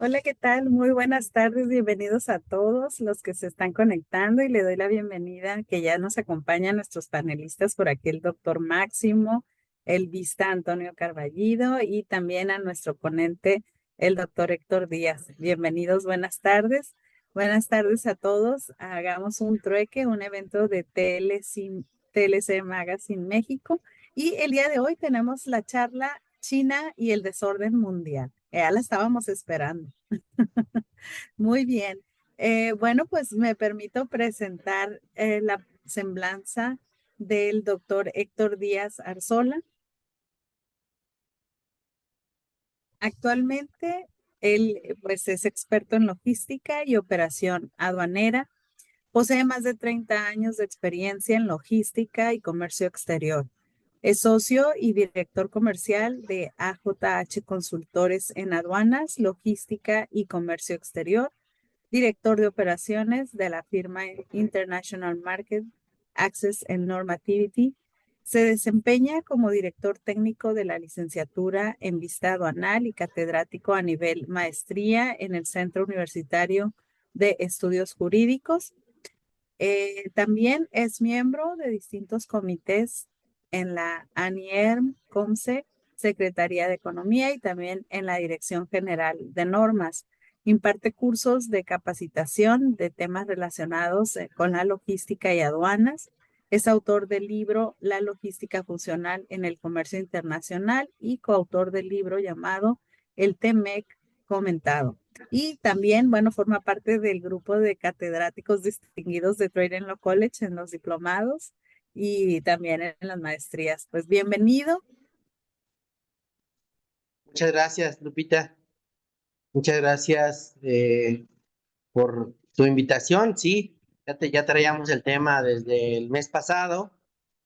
Hola, ¿qué tal? Muy buenas tardes, bienvenidos a todos los que se están conectando y le doy la bienvenida que ya nos acompañan nuestros panelistas por aquí, el doctor Máximo, el Vista Antonio Carballido y también a nuestro ponente, el doctor Héctor Díaz. Bienvenidos, buenas tardes. Buenas tardes a todos. Hagamos un trueque, un evento de TLC Magazine México. Y el día de hoy tenemos la charla China y el desorden mundial. Ya la estábamos esperando. Muy bien. Bueno, pues me permito presentar la semblanza del doctor Héctor Díaz Arzola. Actualmente, él pues es experto en logística y operación aduanera. Posee más de 30 años de experiencia en logística y comercio exterior. Es socio y director comercial de AJH Consultores en aduanas, logística y comercio exterior, director de operaciones de la firma International Market Access and Normativity. Se desempeña como director técnico de la licenciatura en vista aduanal y catedrático a nivel maestría en el Centro Universitario de Estudios Jurídicos. También es miembro de distintos comités en la ANIERM, COMSE, Secretaría de Economía y también en la Dirección General de Normas. Imparte cursos de capacitación de temas relacionados con la logística y aduanas. Es autor del libro La logística funcional en el comercio internacional y coautor del libro llamado El TMEC comentado. Y también, bueno, forma parte del grupo de catedráticos distinguidos de Trading Law College en los diplomados y también en las maestrías. Pues bienvenido. Muchas gracias, Lupita. Muchas gracias por tu invitación. Sí, ya traíamos el tema desde el mes pasado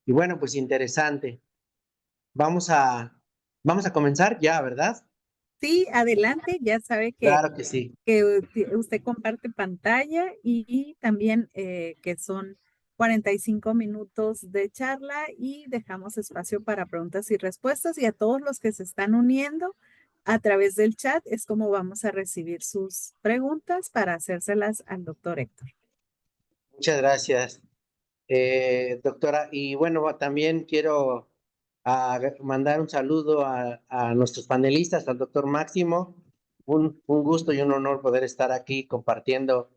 y bueno, pues interesante. Vamos a, vamos a comenzar ya, ¿verdad? Sí, adelante. Ya sabe Claro que sí. que usted comparte pantalla y también que son 45 minutos de charla y dejamos espacio para preguntas y respuestas. Y a todos los que se están uniendo a través del chat es como vamos a recibir sus preguntas para hacérselas al doctor Héctor. Muchas gracias, doctora. Y bueno, también quiero mandar un saludo a nuestros panelistas, al doctor Máximo. Un gusto y un honor poder estar aquí compartiendo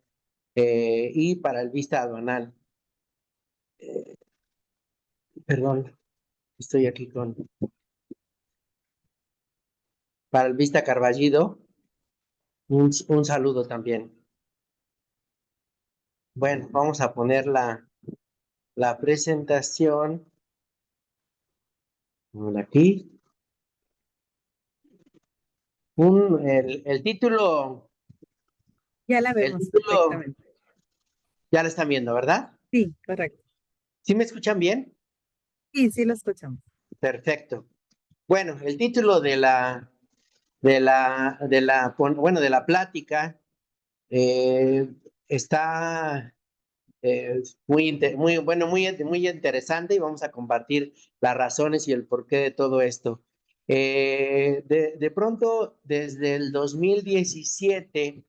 y para el Vista Aduanal. Perdón, estoy aquí para el Vista Carballido, un saludo también. Bueno, vamos a poner la presentación aquí. El título, Ya la el vemos título perfectamente. ya lo están viendo, ¿verdad? Sí, correcto. ¿Sí me escuchan bien? Sí, sí lo escuchamos. Perfecto. Bueno, el título bueno, de la plática eh, está bueno, muy interesante y vamos a compartir las razones y el porqué de todo esto. De pronto, desde el 2017,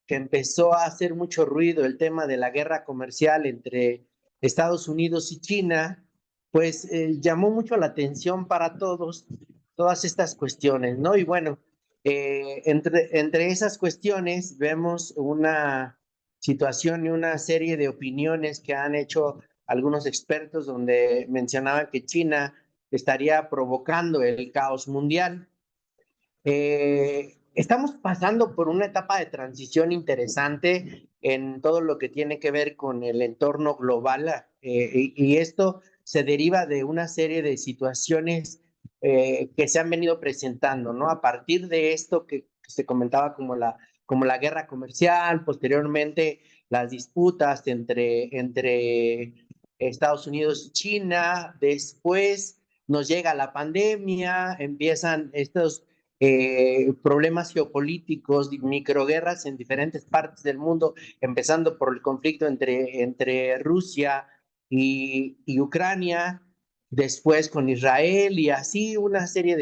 que empezó a hacer mucho ruido el tema de la guerra comercial entre Estados Unidos y China, pues llamó mucho la atención para todos todas estas cuestiones, ¿no? Y bueno, entre esas cuestiones vemos una situación y una serie de opiniones que han hecho algunos expertos donde mencionaban que China estaría provocando el caos mundial. Estamos pasando por una etapa de transición interesante en todo lo que tiene que ver con el entorno global y esto se deriva de una serie de situaciones que se han venido presentando, ¿no? A partir de esto que se comentaba como la guerra comercial, posteriormente las disputas entre Estados Unidos y China, después nos llega la pandemia, empiezan estos problemas geopolíticos, microguerras en diferentes partes del mundo, empezando por el conflicto entre Rusia y Ucrania, después con Israel y así una serie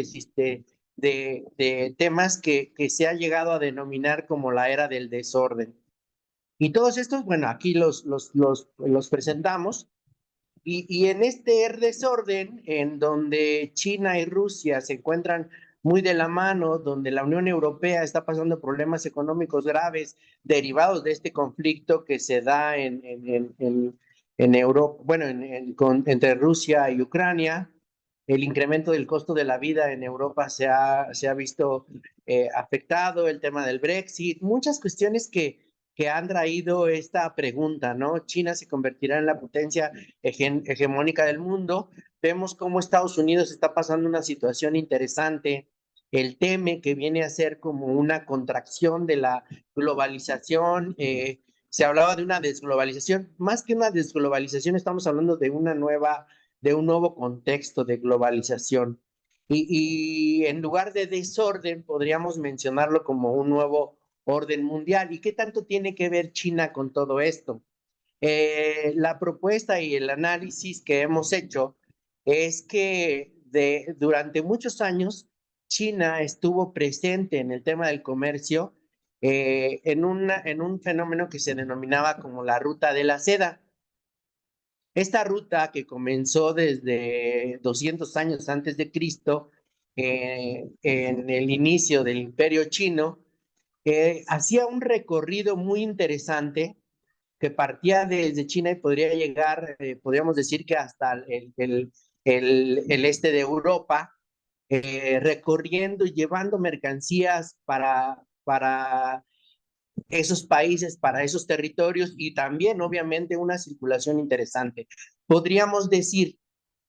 de temas que se ha llegado a denominar como la era del desorden. Y todos estos, bueno, aquí los presentamos. Y en este desorden, en donde China y Rusia se encuentran muy de la mano, donde la Unión Europea está pasando problemas económicos graves derivados de este conflicto que se da en Europa, bueno, entre Rusia y Ucrania, el incremento del costo de la vida en Europa se ha visto afectado, el tema del Brexit, muchas cuestiones que han traído esta pregunta, ¿no? China se convertirá en la potencia hegemónica del mundo. Vemos cómo Estados Unidos está pasando una situación interesante. Él teme que viene a ser como una contracción de la globalización. Se hablaba de una desglobalización. Más que una desglobalización, estamos hablando de de un nuevo contexto de globalización. Y en lugar de desorden, podríamos mencionarlo como un nuevo orden mundial. ¿Y qué tanto tiene que ver China con todo esto? La propuesta y el análisis que hemos hecho es que durante muchos años China estuvo presente en el tema del comercio en un fenómeno que se denominaba como la ruta de la seda. Esta ruta que comenzó desde 200 años antes de Cristo, en el inicio del Imperio Chino, hacía un recorrido muy interesante que partía desde China y podría llegar, podríamos decir que hasta el este de Europa, recorriendo y llevando mercancías para esos países, para esos territorios y también obviamente una circulación interesante. Podríamos decir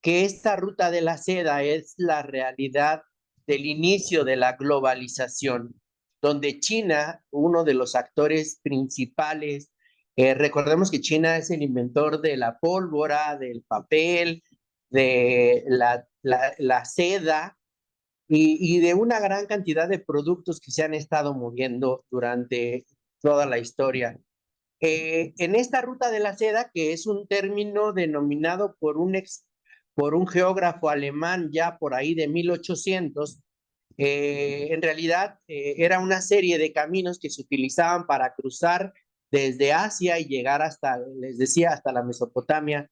que esta ruta de la seda es la realidad del inicio de la globalización, donde China, uno de los actores principales, recordemos que China es el inventor de la pólvora, del papel, de la seda y de una gran cantidad de productos que se han estado moviendo durante toda la historia. En esta ruta de la seda, que es un término denominado por un geógrafo alemán ya por ahí de 1800, en realidad era una serie de caminos que se utilizaban para cruzar desde Asia y llegar hasta, les decía, hasta la Mesopotamia,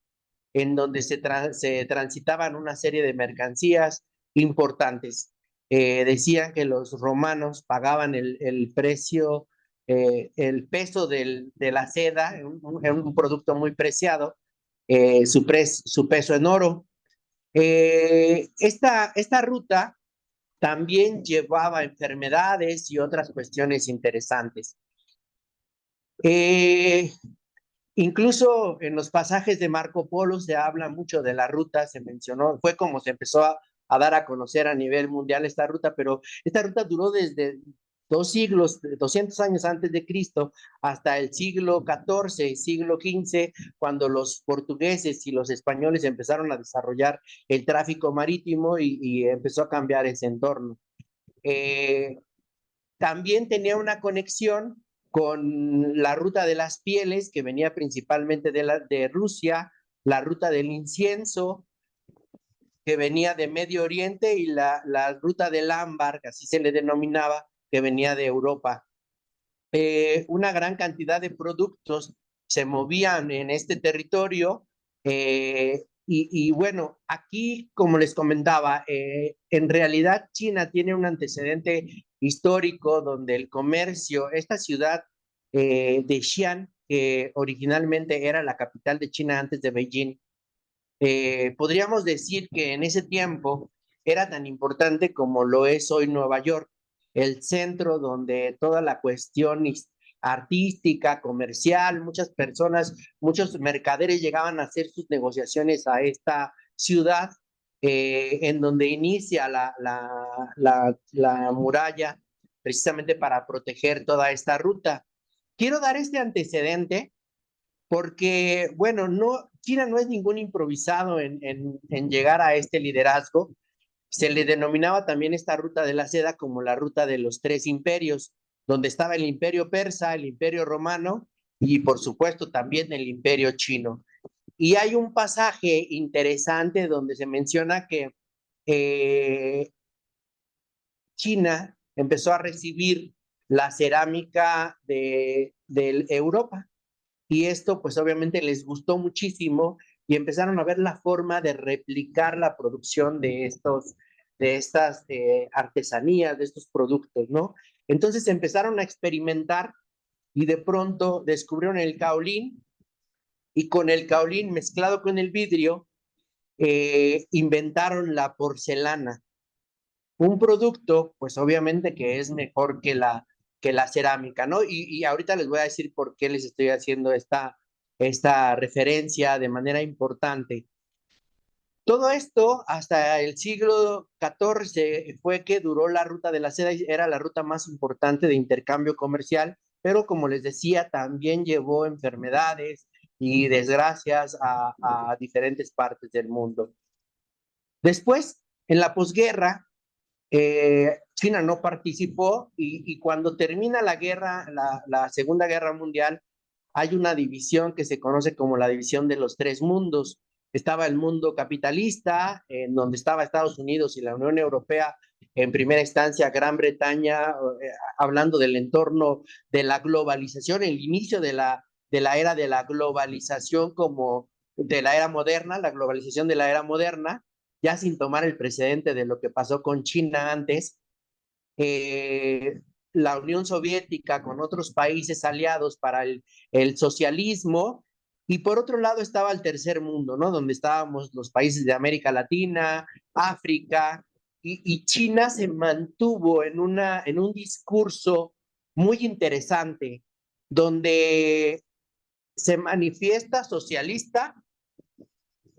en donde se transitaban una serie de mercancías importantes. Decían que los romanos pagaban el precio, el peso de la seda, un producto muy preciado, su peso en oro. Esta ruta también llevaba enfermedades y otras cuestiones interesantes. Eh, Incluso en los pasajes de Marco Polo se habla mucho de la ruta, se mencionó, fue como se empezó a dar a conocer a nivel mundial esta ruta, pero esta ruta duró desde 2 siglos, 200 años antes de Cristo, hasta el siglo XIV, siglo XV, cuando los portugueses y los españoles empezaron a desarrollar el tráfico marítimo y empezó a cambiar ese entorno. Eh, También tenía una conexión con la ruta de las pieles, que venía principalmente de Rusia, la ruta del incienso, que venía de Medio Oriente, y la ruta del ámbar, que así se le denominaba, que venía de Europa. Una gran cantidad de productos se movían en este territorio. Y bueno, aquí, como les comentaba, en realidad China tiene un antecedente histórico donde el comercio, esta ciudad de Xi'an, que originalmente era la capital de China antes de Beijing, podríamos decir que en ese tiempo era tan importante como lo es hoy Nueva York, el centro donde toda la cuestión artística, comercial, muchas personas, muchos mercaderes llegaban a hacer sus negociaciones a esta ciudad, en donde inicia la muralla precisamente para proteger toda esta ruta. Quiero dar este antecedente porque, bueno, China no es ningún improvisado en llegar a este liderazgo. Se le denominaba también esta ruta de la seda como la ruta de los tres imperios, donde estaba el imperio persa, el imperio romano y por supuesto también el imperio chino. Y hay un pasaje interesante donde se menciona que eh, China empezó a recibir la cerámica de Europa. Y esto pues obviamente les gustó muchísimo y empezaron a ver la forma de replicar la producción de estas artesanías, de estos productos, ¿no? Entonces empezaron a experimentar y de pronto descubrieron el kaolín y con el kaolín mezclado con el vidrio inventaron la porcelana, un producto pues obviamente que es mejor que la cerámica, ¿no? Y ahorita les voy a decir por qué les estoy haciendo esta referencia de manera importante. Todo esto hasta el siglo XIV fue que duró la ruta de la seda, era la ruta más importante de intercambio comercial, pero como les decía, también llevó enfermedades y desgracias a diferentes partes del mundo. Después, en la posguerra, China no participó y cuando termina la guerra, la Segunda Guerra Mundial, hay una división que se conoce como la división de los tres mundos. Estaba el mundo capitalista, en donde estaba Estados Unidos y la Unión Europea, en primera instancia Gran Bretaña, hablando del entorno de la globalización, el inicio de la era de la globalización como de la era moderna, la globalización de la era moderna, ya sin tomar el precedente de lo que pasó con China antes, la Unión Soviética con otros países aliados para el socialismo, y por otro lado estaba el tercer mundo, ¿no? Donde estábamos los países de América Latina, África, y China se mantuvo en un discurso muy interesante, donde se manifiesta socialista,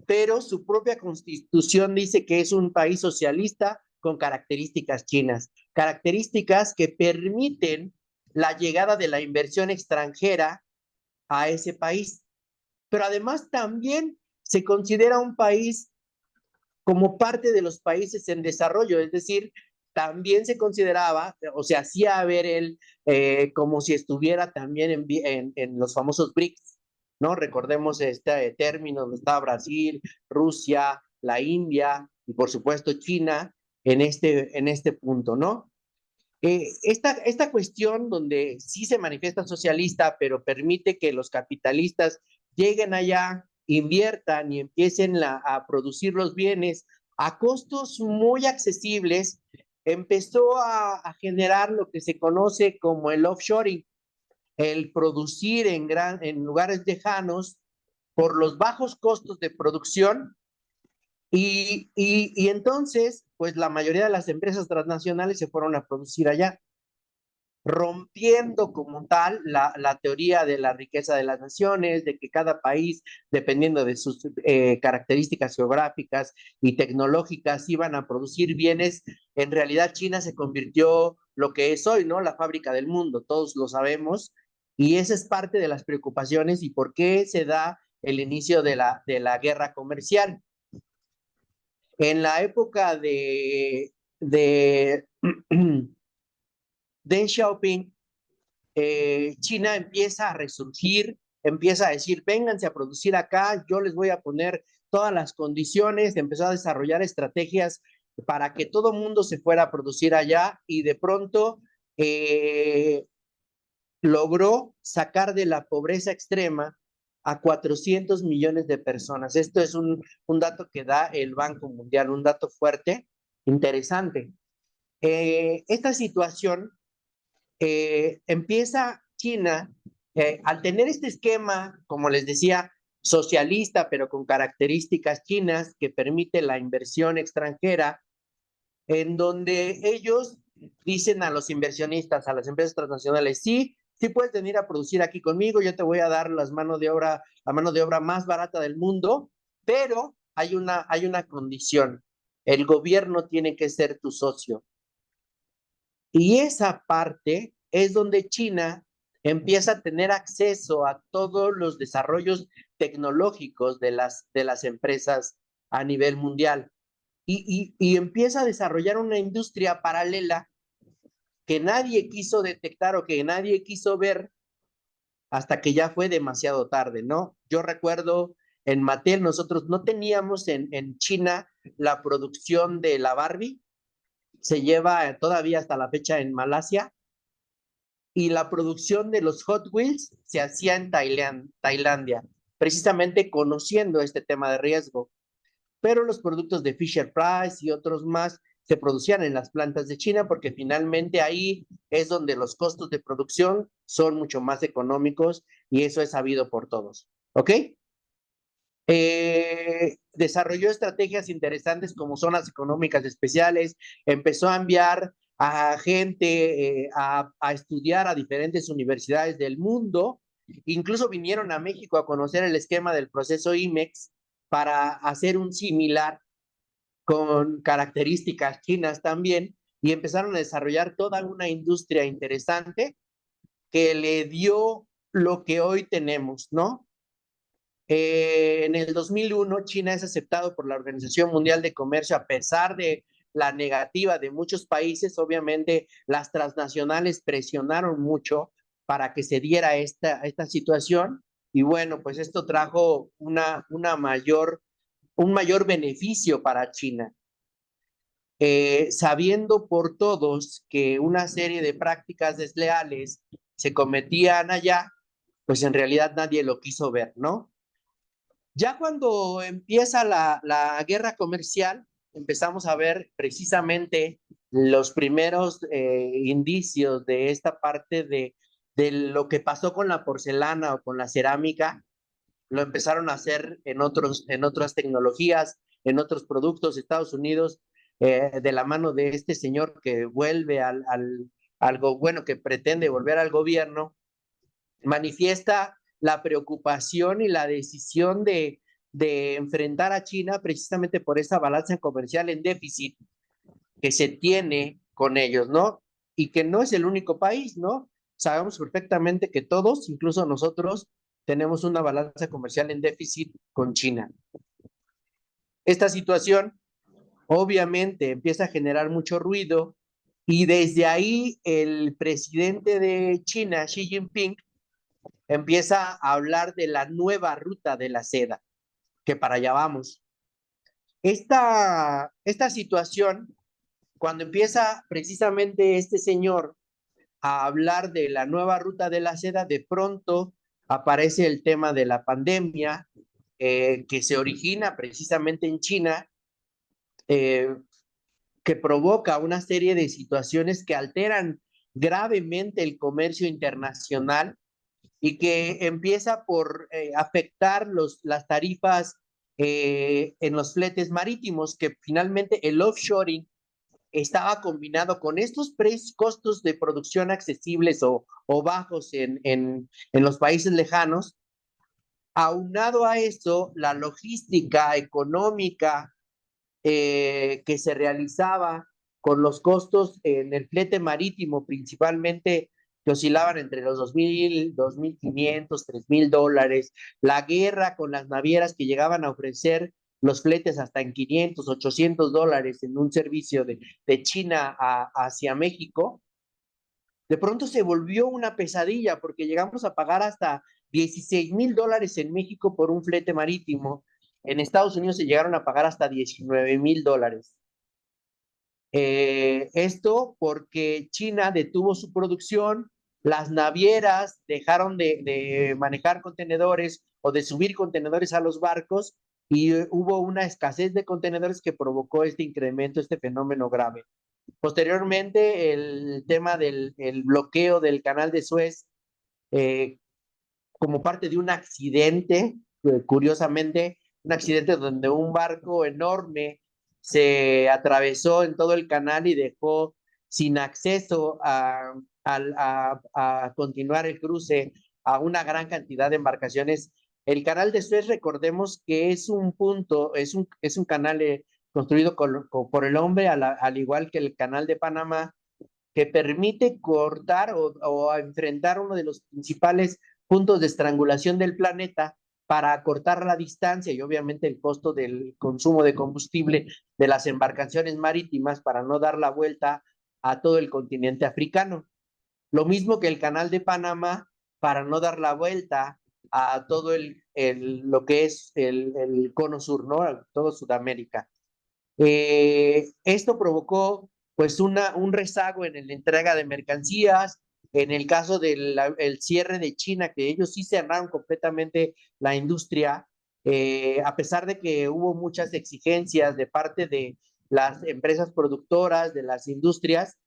pero su propia constitución dice que es un país socialista con características chinas, características que permiten la llegada de la inversión extranjera a ese país. Pero además también se considera un país como parte de los países en desarrollo, es decir, también se consideraba, o se hacía ver él como si estuviera también en los famosos BRICS, ¿no? Recordemos este término donde está Brasil, Rusia, la India y por supuesto China en este punto, ¿no? Esta cuestión donde sí se manifiesta socialista, pero permite que los capitalistas lleguen allá, inviertan y empiecen a producir los bienes a costos muy accesibles, empezó a generar lo que se conoce como el offshoring, el producir en lugares lejanos por los bajos costos de producción y entonces, pues la mayoría de las empresas transnacionales se fueron a producir allá, rompiendo como tal la teoría de la riqueza de las naciones, de que cada país, dependiendo de sus características geográficas y tecnológicas, iban a producir bienes. En realidad China se convirtió lo que es hoy, ¿no? La fábrica del mundo, todos lo sabemos, y esa es parte de las preocupaciones y por qué se da el inicio de la guerra comercial. En la época de Deng Xiaoping, China empieza a resurgir, empieza a decir, vénganse a producir acá, yo les voy a poner todas las condiciones, empezó a desarrollar estrategias para que todo mundo se fuera a producir allá y de pronto logró sacar de la pobreza extrema a 400 millones de personas. Esto es un dato que da el Banco Mundial, un dato fuerte, interesante. Esta situación empieza China, al tener este esquema, como les decía, socialista, pero con características chinas que permite la inversión extranjera, en donde ellos dicen a los inversionistas, a las empresas transnacionales, sí, sí puedes venir a producir aquí conmigo, yo te voy a dar la mano de obra más barata del mundo, pero hay una condición, el gobierno tiene que ser tu socio. Y esa parte es donde China empieza a tener acceso a todos los desarrollos tecnológicos de las empresas a nivel mundial y empieza a desarrollar una industria paralela que nadie quiso detectar o que nadie quiso ver hasta que ya fue demasiado tarde, ¿no? Yo recuerdo en Mattel, nosotros no teníamos en China la producción de la Barbie, se lleva todavía hasta la fecha en Malasia, y la producción de los Hot Wheels se hacía en Tailandia, precisamente conociendo este tema de riesgo. Pero los productos de Fisher Price y otros más se producían en las plantas de China porque finalmente ahí es donde los costos de producción son mucho más económicos y eso es sabido por todos. ¿Ok? Desarrolló estrategias interesantes como zonas económicas especiales, empezó a enviar a gente a estudiar a diferentes universidades del mundo, incluso vinieron a México a conocer el esquema del proceso IMEX para hacer un similar con características chinas también, y empezaron a desarrollar toda una industria interesante que le dio lo que hoy tenemos, ¿no? En el 2001, China es aceptado por la Organización Mundial de Comercio a pesar de la negativa de muchos países. Obviamente, las transnacionales presionaron mucho para que se diera esta situación. Y bueno, pues esto trajo un mayor beneficio para China. Sabiendo por todos que una serie de prácticas desleales se cometían allá, pues en realidad nadie lo quiso ver, ¿no? Ya cuando empieza la guerra comercial, empezamos a ver precisamente los primeros indicios de esta parte de lo que pasó con la porcelana o con la cerámica. Lo empezaron a hacer en otras tecnologías, en otros productos. Estados Unidos, de la mano de este señor que vuelve algo bueno, que pretende volver al gobierno, manifiesta la preocupación y la decisión de enfrentar a China precisamente por esa balanza comercial en déficit que se tiene con ellos, ¿no? Y que no es el único país, ¿no? Sabemos perfectamente que todos, incluso nosotros, tenemos una balanza comercial en déficit con China. Esta situación obviamente empieza a generar mucho ruido y desde ahí el presidente de China, Xi Jinping, empieza a hablar de la nueva ruta de la seda, que para allá vamos. Esta situación, cuando empieza precisamente este señor a hablar de la nueva ruta de la seda, de pronto aparece el tema de la pandemia, que se origina precisamente en China, eh, que provoca una serie de situaciones que alteran gravemente el comercio internacional y que empieza por afectar las tarifas en los fletes marítimos, que finalmente el offshoring estaba combinado con estos costos de producción accesibles o bajos en los países lejanos. Aunado a eso, la logística económica que se realizaba con los costos en el flete marítimo, principalmente que oscilaban entre los 2,000, 2,500, $3,000, la guerra con las navieras que llegaban a ofrecer los fletes hasta en 500, $800 en un servicio de China hacia México, de pronto se volvió una pesadilla porque llegamos a pagar hasta $16,000 en México por un flete marítimo. En Estados Unidos se llegaron a pagar hasta $19,000. Esto porque China detuvo su producción, las navieras dejaron de manejar contenedores o de subir contenedores a los barcos y hubo una escasez de contenedores que provocó este incremento, este fenómeno grave. Posteriormente, el tema del bloqueo del canal de Suez, eh, como parte de un accidente, curiosamente, un accidente donde un barco enorme se atravesó en todo el canal y dejó sin acceso a continuar el cruce a una gran cantidad de embarcaciones. El canal de Suez, recordemos que es un punto, es un canal construido por el hombre, al igual que el canal de Panamá, que permite cortar o enfrentar uno de los principales puntos de estrangulación del planeta para cortar la distancia y obviamente el costo del consumo de combustible de las embarcaciones marítimas para no dar la vuelta a todo el continente africano. Lo mismo que el canal de Panamá para no dar la vuelta a todo lo que es el cono sur, ¿no? A todo Sudamérica. Esto provocó pues un rezago en la entrega de mercancías. En el caso del el cierre de China, que ellos sí cerraron completamente la industria, a pesar de que hubo muchas exigencias de parte de las empresas productoras, de las industrias,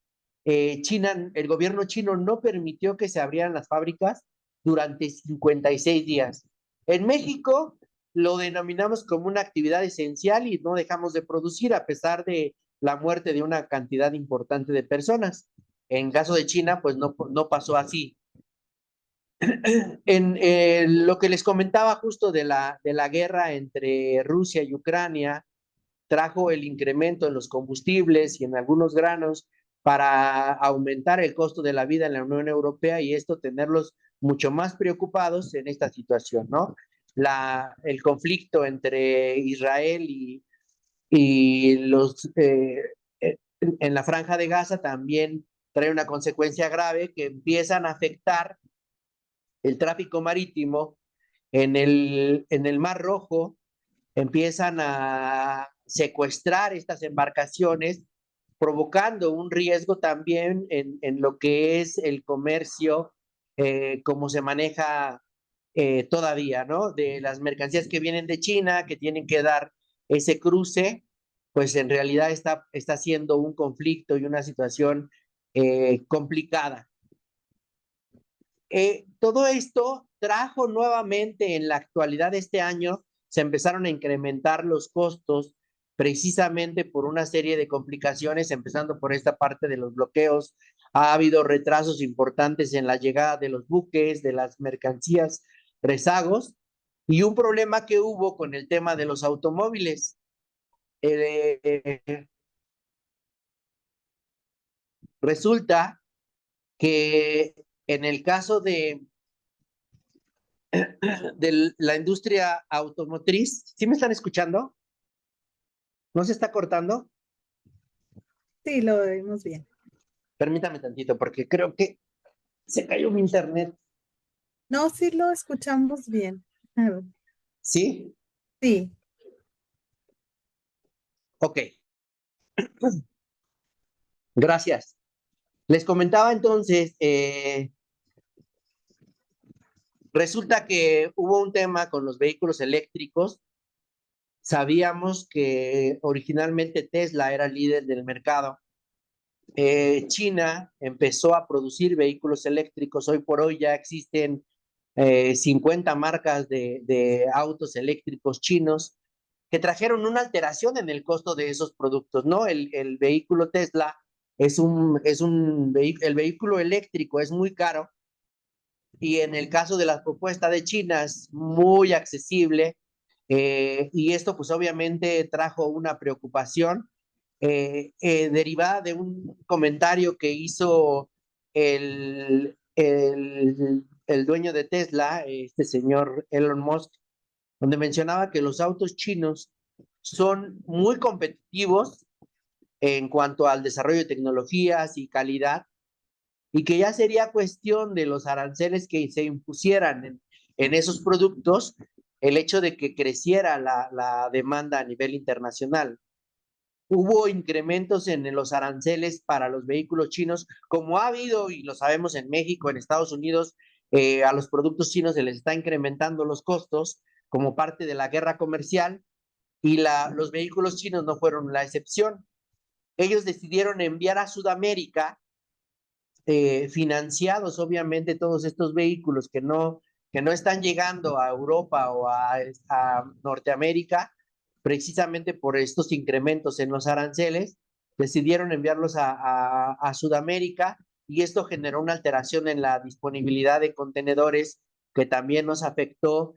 China, el gobierno chino no permitió que se abrieran las fábricas durante 56 días. En México lo denominamos como una actividad esencial y no dejamos de producir a pesar de la muerte de una cantidad importante de personas. En caso de China, pues no pasó así. En lo que les comentaba justo de la guerra entre Rusia y Ucrania, trajo el incremento en los combustibles y en algunos granos para aumentar el costo de la vida en la Unión Europea y esto tenerlos mucho más preocupados en esta situación, ¿no? El conflicto entre Israel y en la franja de Gaza también trae una consecuencia grave que empiezan a afectar el tráfico marítimo en el Mar Rojo, empiezan a secuestrar estas embarcaciones, provocando un riesgo también en lo que es el comercio, como se maneja todavía, ¿no? De las mercancías que vienen de China, que tienen que dar ese cruce, pues en realidad está siendo un conflicto y una situación complicada. Todo esto trajo nuevamente en la actualidad de este año, se empezaron a incrementar los costos precisamente por una serie de complicaciones, empezando por esta parte de los bloqueos. Ha habido retrasos importantes en la llegada de los buques, de las mercancías, rezagos, y un problema que hubo con el tema de los automóviles. Resulta que en el caso de la industria automotriz. ¿Sí me están escuchando? ¿No se está cortando? Sí, lo oímos bien. Permítame tantito, porque creo que se cayó mi internet. No, sí lo escuchamos bien. A ver, ¿Sí? sí, Ok, gracias. Les comentaba entonces, resulta que hubo un tema con los vehículos eléctricos. Sabíamos que originalmente Tesla era líder del mercado. China empezó a producir vehículos eléctricos. Hoy por hoy ya existen 50 marcas de autos eléctricos chinos que trajeron una alteración en el costo de esos productos, ¿no? El vehículo Tesla el vehículo eléctrico es muy caro y en el caso de la propuesta de China es muy accesible y esto pues obviamente trajo una preocupación derivada de un comentario que hizo el dueño de Tesla, este señor Elon Musk, donde mencionaba que los autos chinos son muy competitivos en cuanto al desarrollo de tecnologías y calidad, y que ya sería cuestión de los aranceles que se impusieran en esos productos, el hecho de que creciera la demanda a nivel internacional. Hubo incrementos en los aranceles para los vehículos chinos, como ha habido, y lo sabemos en México, en Estados Unidos, a los productos chinos se les está incrementando los costos como parte de la guerra comercial y los vehículos chinos no fueron la excepción. Ellos decidieron enviar a Sudamérica, financiados obviamente todos estos vehículos que no están llegando a Europa o a Norteamérica, precisamente por estos incrementos en los aranceles, decidieron enviarlos a Sudamérica y esto generó una alteración en la disponibilidad de contenedores que también nos afectó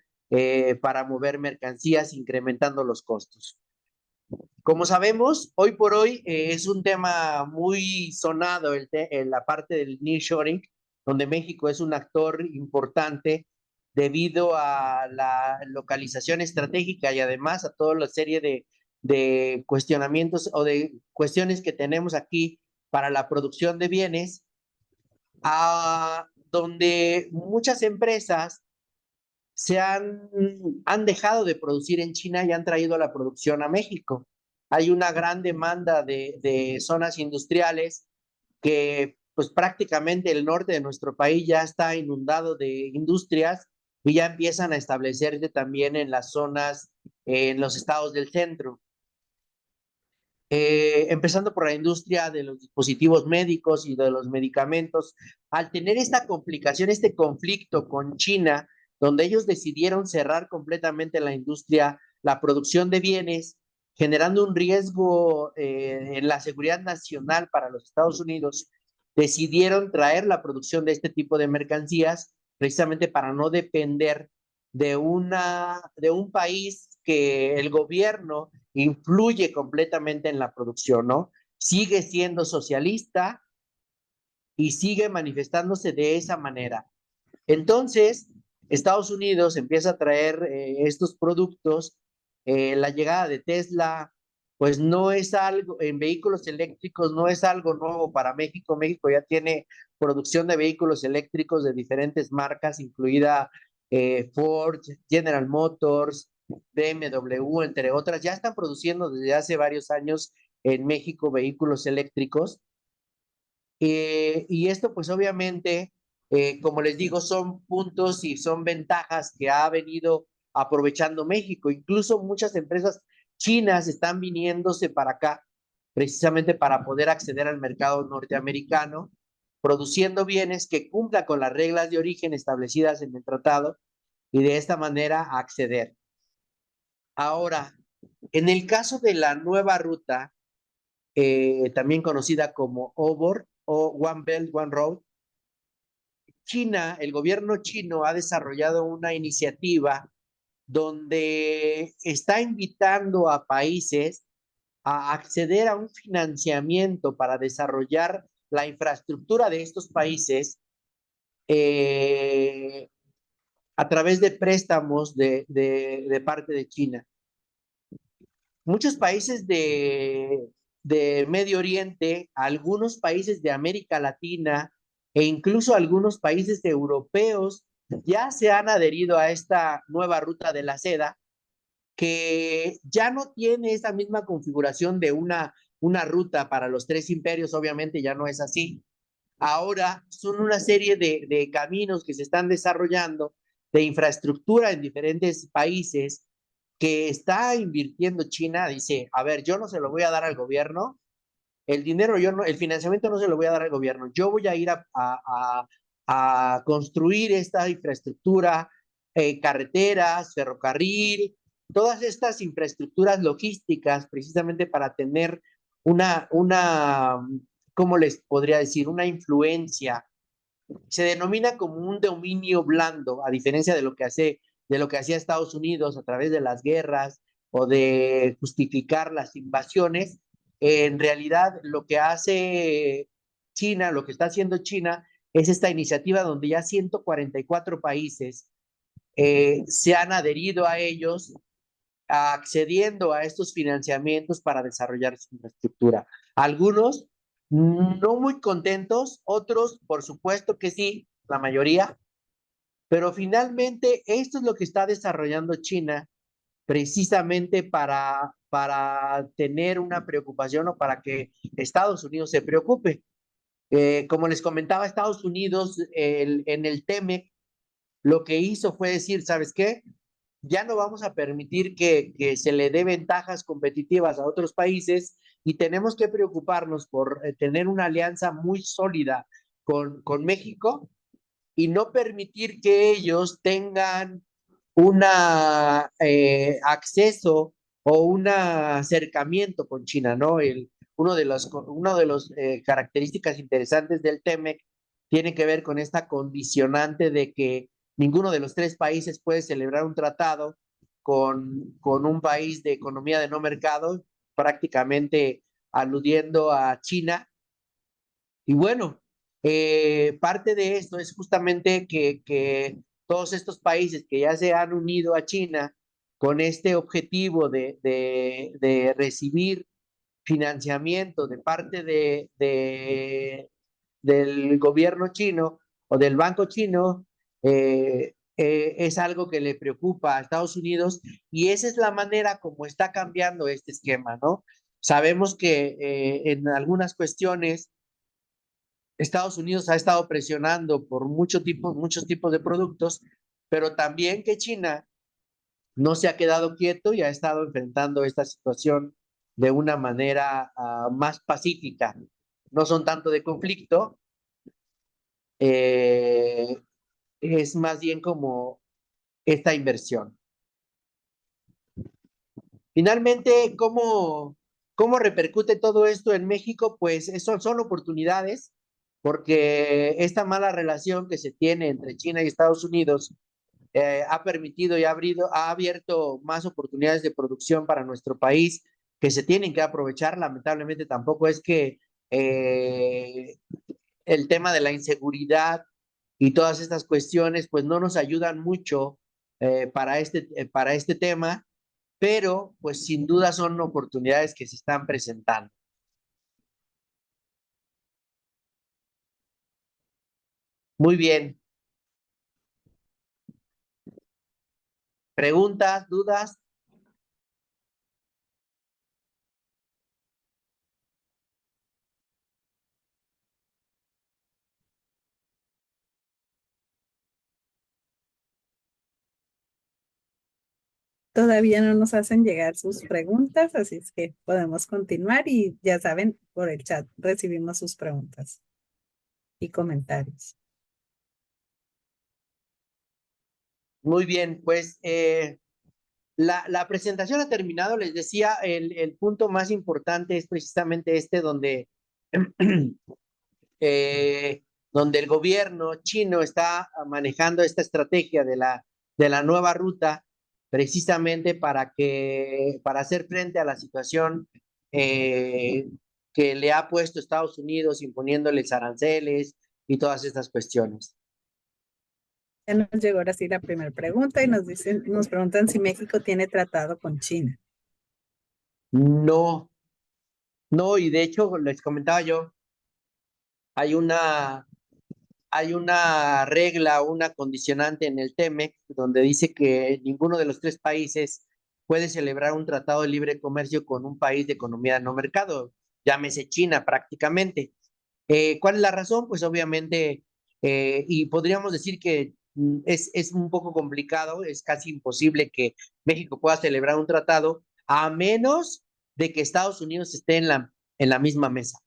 para mover mercancías, incrementando los costos. Como sabemos, hoy por hoy es un tema muy sonado en la parte del nearshoring, donde México es un actor importante debido a la localización estratégica y además a toda la serie de cuestionamientos o de cuestiones que tenemos aquí para la producción de bienes, donde muchas empresas han dejado de producir en China y han traído la producción a México. hay una gran demanda de zonas industriales que pues prácticamente el norte de nuestro país ya está inundado de industrias y ya empiezan a establecerse también en las zonas, en los estados del centro. Empezando por la industria de los dispositivos médicos y de los medicamentos, al tener esta complicación, este conflicto con China, donde ellos decidieron cerrar completamente la industria, la producción de bienes, generando un riesgo en la seguridad nacional para los Estados Unidos, decidieron traer la producción de este tipo de mercancías precisamente para no depender de un país que el gobierno influye completamente en la producción, ¿no? Sigue siendo socialista y sigue manifestándose de esa manera. Entonces, Estados Unidos empieza a traer estos productos, la llegada de Tesla, pues no es algo, en vehículos eléctricos no es algo nuevo para México. México ya tiene producción de vehículos eléctricos de diferentes marcas, incluida Ford, General Motors, BMW, entre otras. Ya están produciendo desde hace varios años en México vehículos eléctricos. Y esto pues obviamente, como les digo, son puntos y son ventajas que ha venido aprovechando México. Incluso muchas empresas chinas están viniéndose para acá precisamente para poder acceder al mercado norteamericano, produciendo bienes que cumplan con las reglas de origen establecidas en el tratado y de esta manera acceder. Ahora, en el caso de la nueva ruta, también conocida como OBOR o One Belt, One Road, China, el gobierno chino ha desarrollado una iniciativa donde está invitando a países a acceder a un financiamiento para desarrollar la infraestructura de estos países eh, a través de préstamos de parte de China. Muchos países de Medio Oriente, algunos países de América Latina e incluso algunos países europeos ya se han adherido a esta nueva ruta de la seda, que ya no tiene esa misma configuración de una ruta para los tres imperios. Obviamente ya no es así. Ahora son una serie de caminos que se están desarrollando, de infraestructura en diferentes países que está invirtiendo China. Dice, a ver, yo no se lo voy a dar al gobierno, el dinero, yo no, el financiamiento no se lo voy a dar al gobierno, yo voy a ir a construir esta infraestructura, carreteras, ferrocarril, todas estas infraestructuras logísticas precisamente para tener una, ¿cómo les podría decir? Una influencia. Se denomina como un dominio blando, a diferencia de lo que hacía Estados Unidos a través de las guerras o de justificar las invasiones. En realidad, lo que hace China, lo que está haciendo China, es esta iniciativa donde ya 144 países se han adherido a ellos, accediendo a estos financiamientos para desarrollar su infraestructura. Algunos no muy contentos, otros por supuesto que sí, la mayoría, pero finalmente esto es lo que está desarrollando China precisamente para tener una preocupación o para que Estados Unidos se preocupe. Como les comentaba, Estados Unidos en el TEMEC lo que hizo fue decir, ¿sabes qué? Ya no vamos a permitir que se le dé ventajas competitivas a otros países y tenemos que preocuparnos por tener una alianza muy sólida con México y no permitir que ellos tengan una acceso o un acercamiento con China, ¿no? Uno de los características interesantes del TEMEC tiene que ver con esta condicionante de que ninguno de los tres países puede celebrar un tratado con un país de economía de no mercado, prácticamente aludiendo a China. Y bueno, parte de esto es justamente que todos estos países que ya se han unido a China con este objetivo de recibir financiamiento de parte del gobierno chino o del banco chino, es algo que le preocupa a Estados Unidos y esa es la manera como está cambiando este esquema, ¿no? Sabemos que en algunas cuestiones Estados Unidos ha estado presionando por muchos tipos de productos, pero también que China no se ha quedado quieto y ha estado enfrentando esta situación de una manera más pacífica. No son tanto de conflicto, eh, es más bien como esta inversión. Finalmente, ¿cómo repercute todo esto en México? Pues son oportunidades, porque esta mala relación que se tiene entre China y Estados Unidos ha permitido y ha abierto más oportunidades de producción para nuestro país que se tienen que aprovechar. Lamentablemente tampoco es que eh, el tema de la inseguridad y todas estas cuestiones pues no nos ayudan mucho para este tema, pero pues sin duda son oportunidades que se están presentando. Muy bien. ¿Preguntas, dudas? Todavía no nos hacen llegar sus preguntas, así es que podemos continuar y ya saben, por el chat recibimos sus preguntas y comentarios. Muy bien, pues la presentación ha terminado. Les decía, el punto más importante es precisamente este donde, eh, donde el gobierno chino está manejando esta estrategia de la nueva ruta precisamente para hacer frente a la situación eh, que le ha puesto Estados Unidos imponiéndoles aranceles y todas estas cuestiones. Ya nos llegó ahora sí la primera pregunta y nos preguntan si México tiene tratado con China. No, no, y de hecho les comentaba yo, hay una, hay una regla, una condicionante en el TEMEC donde dice que ninguno de los tres países puede celebrar un tratado de libre comercio con un país de economía no mercado, llámese China prácticamente. ¿Cuál es la razón? Pues obviamente, y podríamos decir que es un poco complicado, es casi imposible que México pueda celebrar un tratado a menos de que Estados Unidos esté en la misma mesa.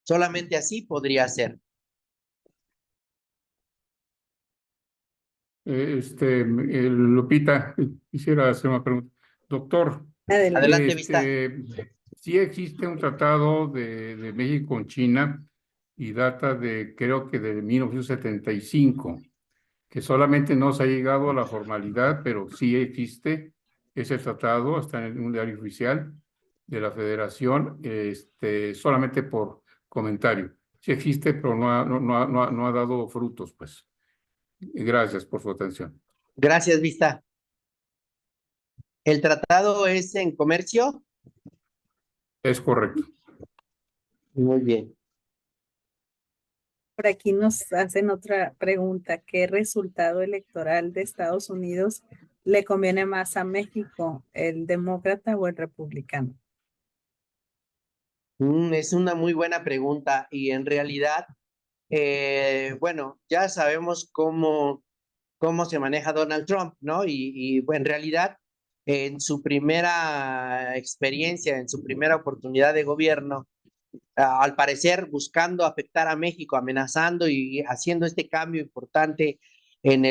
Solamente así podría ser. Lupita, quisiera hacer una pregunta. Doctor, Adelante. Adelante, Vista. sí existe un tratado de México con China y data de, creo que de 1975, que solamente no se ha llegado a la formalidad, pero sí existe ese tratado, está en un diario oficial de la Federación, solamente por comentario. Sí existe, pero no ha dado frutos, pues. Gracias por su atención. Gracias, Vista. ¿El tratado es en comercio? Es correcto. Muy bien. Por aquí nos hacen otra pregunta. ¿Qué resultado electoral de Estados Unidos le conviene más a México, el demócrata o el republicano? Es una muy buena pregunta y en realidad, bueno, ya sabemos cómo se maneja Donald Trump, ¿no? Bueno, en realidad, en su primera experiencia, en su primera oportunidad de gobierno, al parecer buscando afectar a México, amenazando y haciendo este cambio importante en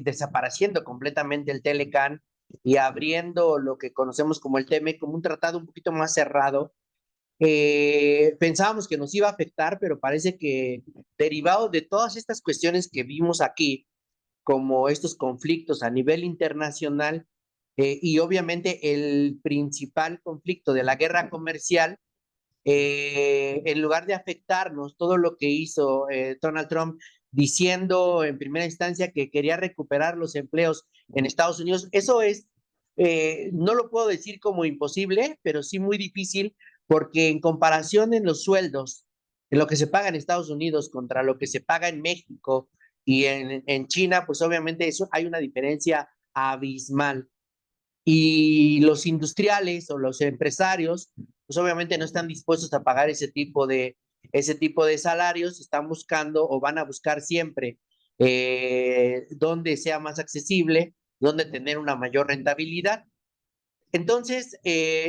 desapareciendo completamente el Telecan y abriendo lo que conocemos como el TEMEC, como un tratado un poquito más cerrado. Pensábamos que nos iba a afectar, pero parece que derivado de todas estas cuestiones que vimos aquí, como estos conflictos a nivel internacional, y obviamente el principal conflicto de la guerra comercial, en lugar de afectarnos, todo lo que hizo Donald Trump diciendo en primera instancia que quería recuperar los empleos en Estados Unidos, eso es, no lo puedo decir como imposible, pero sí muy difícil, porque en comparación en los sueldos, en lo que se paga en Estados Unidos contra lo que se paga en México y en China, pues obviamente eso hay una diferencia abismal. y los industriales o los empresarios, pues obviamente no están dispuestos a pagar ese tipo de salarios, están buscando o van a buscar siempre donde sea más accesible, donde tener una mayor rentabilidad. Entonces,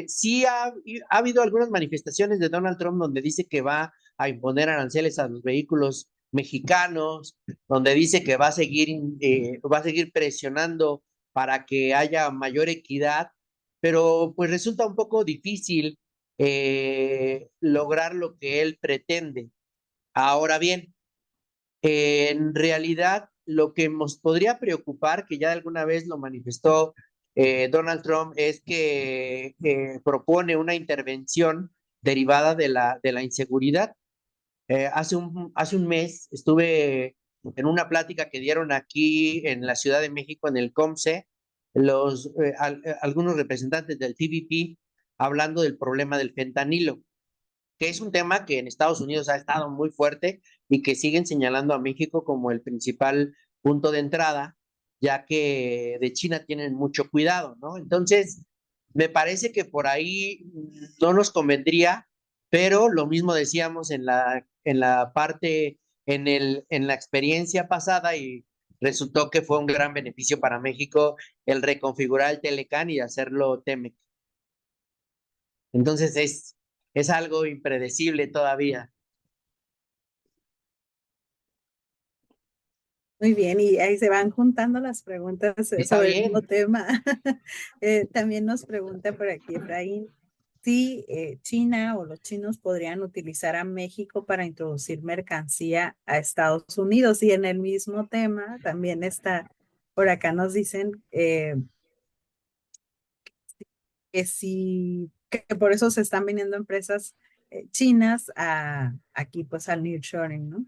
sí ha habido algunas manifestaciones de Donald Trump donde dice que va a imponer aranceles a los vehículos mexicanos, donde dice que va a seguir presionando para que haya mayor equidad, pero pues resulta un poco difícil lograr lo que él pretende. Ahora bien, en realidad, lo que nos podría preocupar, que ya alguna vez lo manifestó Donald Trump, es que propone una intervención derivada de la inseguridad. Hace un mes estuve en una plática que dieron aquí en la Ciudad de México, en el COMCE, algunos representantes del TVP hablando del problema del fentanilo, que es un tema que en Estados Unidos ha estado muy fuerte y que siguen señalando a México como el principal punto de entrada, ya que de China tienen mucho cuidado, ¿no? Entonces, me parece que por ahí no nos convendría, pero lo mismo decíamos en la parte, en la experiencia pasada y resultó que fue un gran beneficio para México el reconfigurar el Telecán y hacerlo TEMEC. Entonces es algo impredecible todavía. Muy bien, y ahí se van juntando las preguntas Está sobre el mismo bien. tema. También nos pregunta por aquí Efraín si China o los chinos podrían utilizar a México para introducir mercancía a Estados Unidos. Y en el mismo tema también está, por acá nos dicen que sí, que por eso se están viniendo empresas chinas aquí pues al nearshoring, ¿no?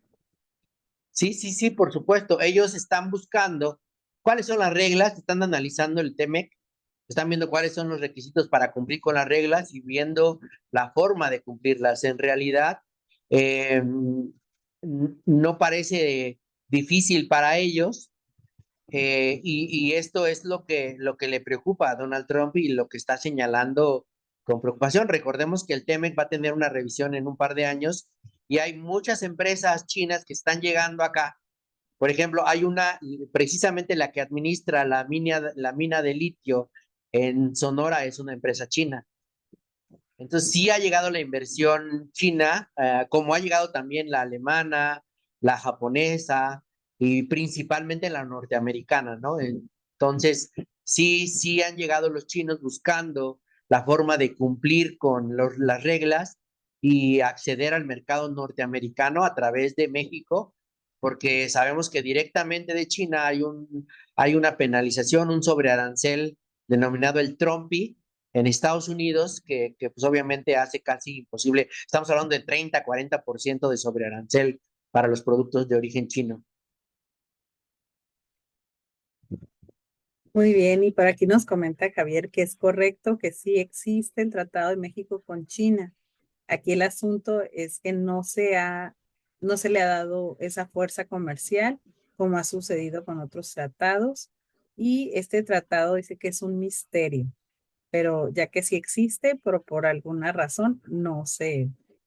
Sí, sí, sí, por supuesto. Ellos están buscando cuáles son las reglas, están analizando el TEMEC, están viendo cuáles son los requisitos para cumplir con las reglas y viendo la forma de cumplirlas. En realidad, eh, no parece difícil para ellos. Y esto es lo que le preocupa a Donald Trump y lo que está señalando con preocupación. Recordemos que el TEMEC va a tener una revisión en un par de años y hay muchas empresas chinas que están llegando acá. Por ejemplo, hay una, precisamente la que administra la mina de litio en Sonora es una empresa china. Entonces sí ha llegado la inversión china, como ha llegado también la alemana, la japonesa y principalmente la norteamericana, ¿no? Entonces sí han llegado los chinos buscando la forma de cumplir con las reglas y acceder al mercado norteamericano a través de México, porque sabemos que directamente de China hay una penalización, un sobrearancel denominado el Trumpy en Estados Unidos, pues obviamente hace casi imposible, estamos hablando de 30-40% de sobrearancel para los productos de origen chino. Muy bien, y por aquí nos comenta Javier que es correcto que sí existe el Tratado de México con China. Aquí el asunto es que no se le ha dado esa fuerza comercial como ha sucedido con otros tratados. Y este tratado dice que es un misterio, pero ya que sí existe, pero por alguna razón No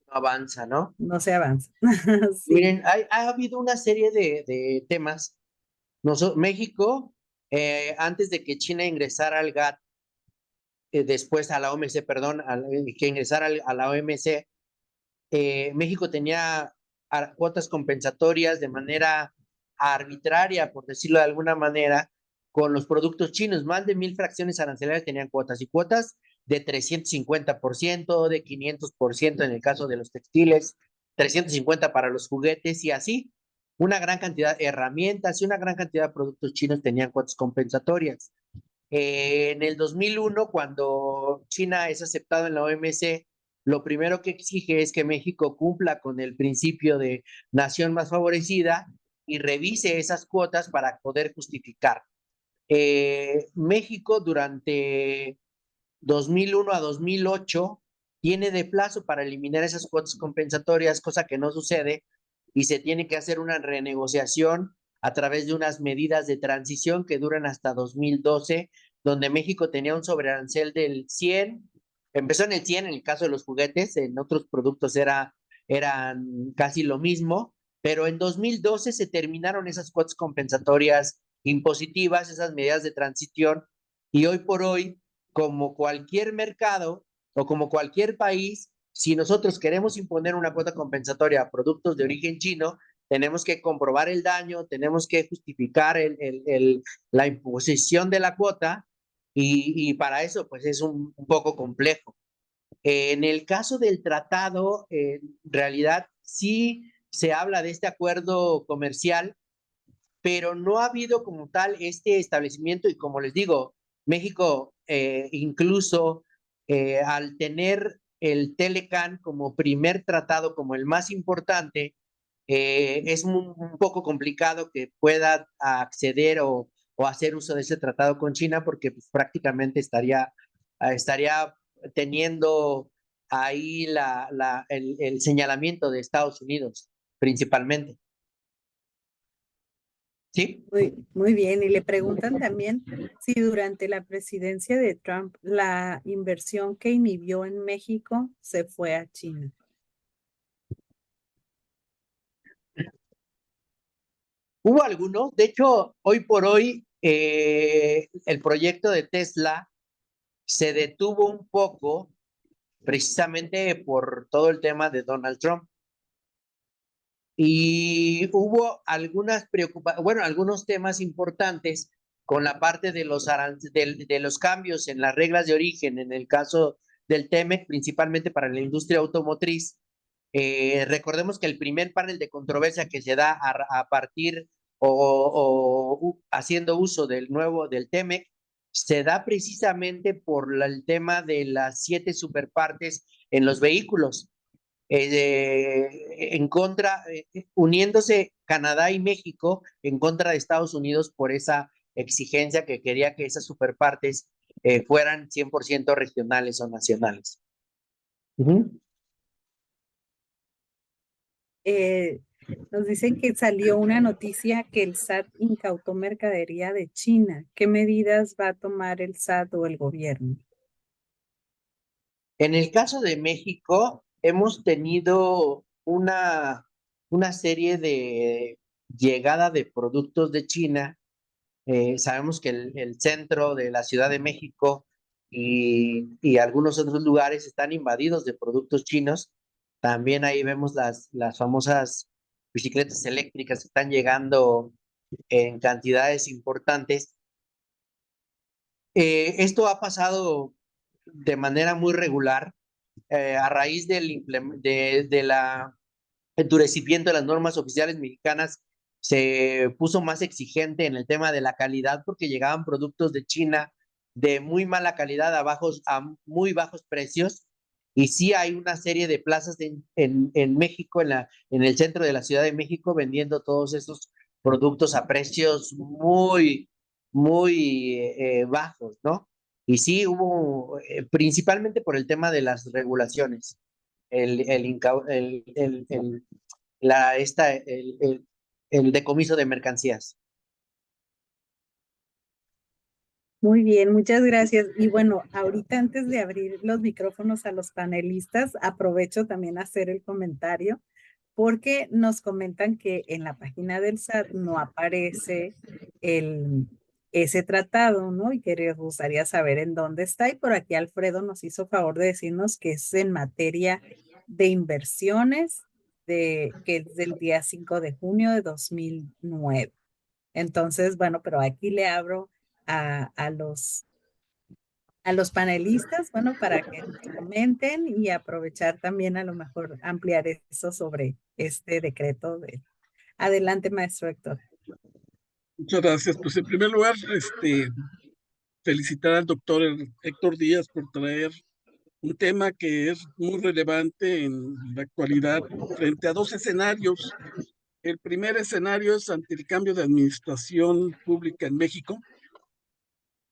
avanza, ¿no? no se avanza. Sí. Miren, ha habido una serie de temas. México, antes de que China ingresara al GATT, después a la OMC, perdón, que ingresara a la OMC, México tenía cuotas compensatorias de manera arbitraria, por decirlo de alguna manera, con los productos chinos. Más de 1,000 fracciones arancelarias tenían cuotas y cuotas de 350%, de 500% en el caso de los textiles, 350 para los juguetes y así. Una gran cantidad de herramientas y una gran cantidad de productos chinos tenían cuotas compensatorias. En el 2001, cuando China es aceptado en la OMC, lo primero que exige es que México cumpla con el principio de nación más favorecida y revise esas cuotas para poder justificar. México durante 2001 a 2008 tiene de plazo para eliminar esas cuotas compensatorias, cosa que no sucede, y se tiene que hacer una renegociación a través de unas medidas de transición que duran hasta 2012 donde México tenía un sobrearancel del 100, empezó en el 100 en el caso de los juguetes, en otros productos eran casi lo mismo, pero en 2012 se terminaron esas cuotas compensatorias impositivas, esas medidas de transición, y hoy por hoy, como cualquier mercado o como cualquier país, si nosotros queremos imponer una cuota compensatoria a productos de origen chino, tenemos que comprobar el daño, tenemos que justificar la imposición de la cuota y para eso pues es un poco complejo. En el caso del tratado, en realidad sí se habla de este acuerdo comercial, pero no ha habido como tal este establecimiento y como les digo, México incluso al tener el Telecan como primer tratado, como el más importante, es un poco complicado que pueda acceder o hacer uso de ese tratado con China porque pues, prácticamente estaría teniendo ahí el señalamiento de Estados Unidos principalmente. ¿Sí? Muy bien, y le preguntan también si durante la presidencia de Trump la inversión que inhibió en México se fue a China. Hubo algunos, de hecho, hoy por hoy el proyecto de Tesla se detuvo un poco precisamente por todo el tema de Donald Trump. Y hubo algunas preocupaciones, bueno, algunos temas importantes con la parte de los cambios en las reglas de origen, en el caso del TEMEC, principalmente para la industria automotriz. Recordemos que el primer panel de controversia que se da a partir o haciendo uso del TEMEC se da precisamente por el tema de las 7 superpartes en los vehículos en contra, uniéndose Canadá y México en contra de Estados Unidos por esa exigencia que quería que esas superpartes fueran 100% regionales o nacionales. Nos dicen que salió una noticia que el SAT incautó mercadería de China. ¿Qué medidas va a tomar el SAT o el gobierno? En el caso de México, hemos tenido una serie de llegada de productos de China. Sabemos que el centro de la Ciudad de México y algunos otros lugares están invadidos de productos chinos. También ahí vemos las famosas bicicletas eléctricas que están llegando en cantidades importantes. Esto ha pasado de manera muy regular a raíz de la endurecimiento de las normas oficiales mexicanas. Se puso más exigente en el tema de la calidad porque llegaban productos de China de muy mala calidad a muy bajos precios. Y sí hay una serie de plazas en México, en el centro de la Ciudad de México, vendiendo todos esos productos a precios muy bajos, ¿no? Y sí hubo, principalmente por el tema de las regulaciones, el, el, inca- el- la, esta, el decomiso de mercancías. Muy bien, muchas gracias. Y bueno, ahorita antes de abrir los micrófonos a los panelistas, aprovecho también a hacer el comentario porque nos comentan que en la página del SAT no aparece ese tratado, ¿no? Y que les gustaría saber en dónde está. Y por aquí Alfredo nos hizo favor de decirnos que es en materia de inversiones, que es del día 5 de junio de 2009. Entonces, bueno, pero aquí le abro a los panelistas, bueno, para que nos comenten y aprovechar también a lo mejor ampliar eso sobre este decreto. Adelante, maestro Héctor. Muchas gracias. Pues en primer lugar, felicitar al doctor Héctor Díaz por traer un tema que es muy relevante en la actualidad frente a 2 escenarios. El primer escenario es ante el cambio de administración pública en México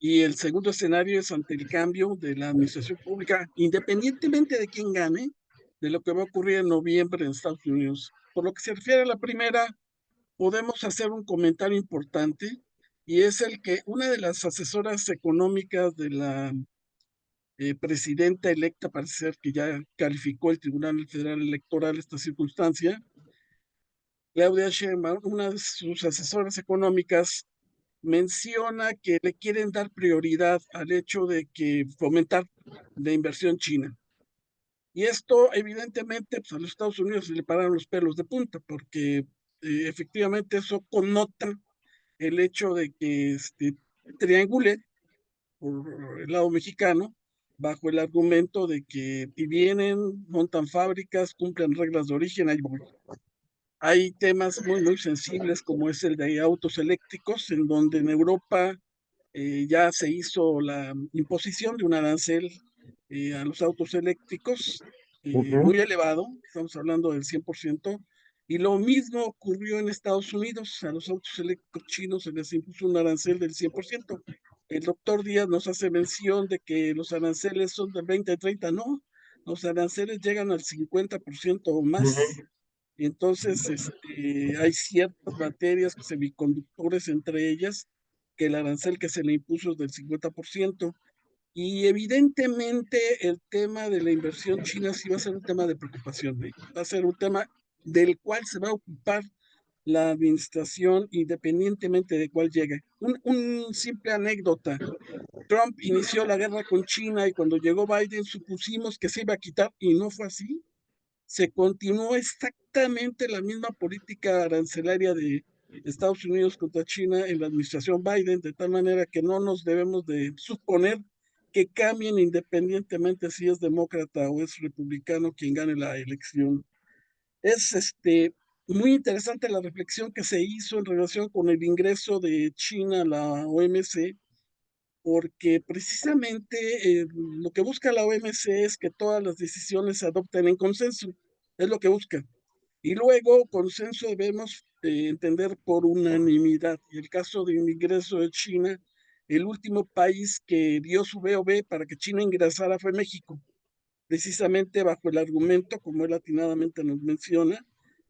y el segundo escenario es ante el cambio de la administración pública, independientemente de quién gane, de lo que va a ocurrir en noviembre en Estados Unidos. Por lo que se refiere a la primera, podemos hacer un comentario importante y es el que una de las asesoras económicas de la presidenta electa, parece ser que ya calificó el Tribunal Federal Electoral esta circunstancia, Claudia Sheinbaum, una de sus asesoras económicas, menciona que le quieren dar prioridad al hecho de que fomentar la inversión china. Y esto, evidentemente, pues a los Estados Unidos se le pararon los pelos de punta, porque efectivamente eso connota el hecho de que triangule por el lado mexicano, bajo el argumento de que y vienen, montan fábricas, cumplen reglas de origen, ahí voy. Hay temas muy sensibles como es el de autos eléctricos, en donde en Europa ya se hizo la imposición de un arancel a los autos eléctricos muy elevado, estamos hablando del 100%, y lo mismo ocurrió en Estados Unidos, a los autos eléctricos chinos se les impuso un arancel del 100%. El doctor Díaz nos hace mención de que los aranceles son del 20-30, no, los aranceles llegan al 50% o más. Y entonces hay ciertas materias, semiconductores entre ellas, que el arancel que se le impuso es del 50%. Y evidentemente el tema de la inversión china sí va a ser un tema de preocupación, va a ser un tema del cual se va a ocupar la administración independientemente de cuál llegue. Un simple anécdota. Trump inició la guerra con China y cuando llegó Biden supusimos que se iba a quitar y no fue así. Se continuó exactamente la misma política arancelaria de Estados Unidos contra China en la administración Biden, de tal manera que no nos debemos de suponer que cambien independientemente si es demócrata o es republicano quien gane la elección. Es muy interesante la reflexión que se hizo en relación con el ingreso de China a la OMC, porque precisamente lo que busca la OMC es que todas las decisiones se adopten en consenso, es lo que busca. Y luego, consenso debemos entender por unanimidad. Y el caso de ingreso de China, el último país que dio su BOB para que China ingresara fue México, precisamente bajo el argumento, como él atinadamente nos menciona,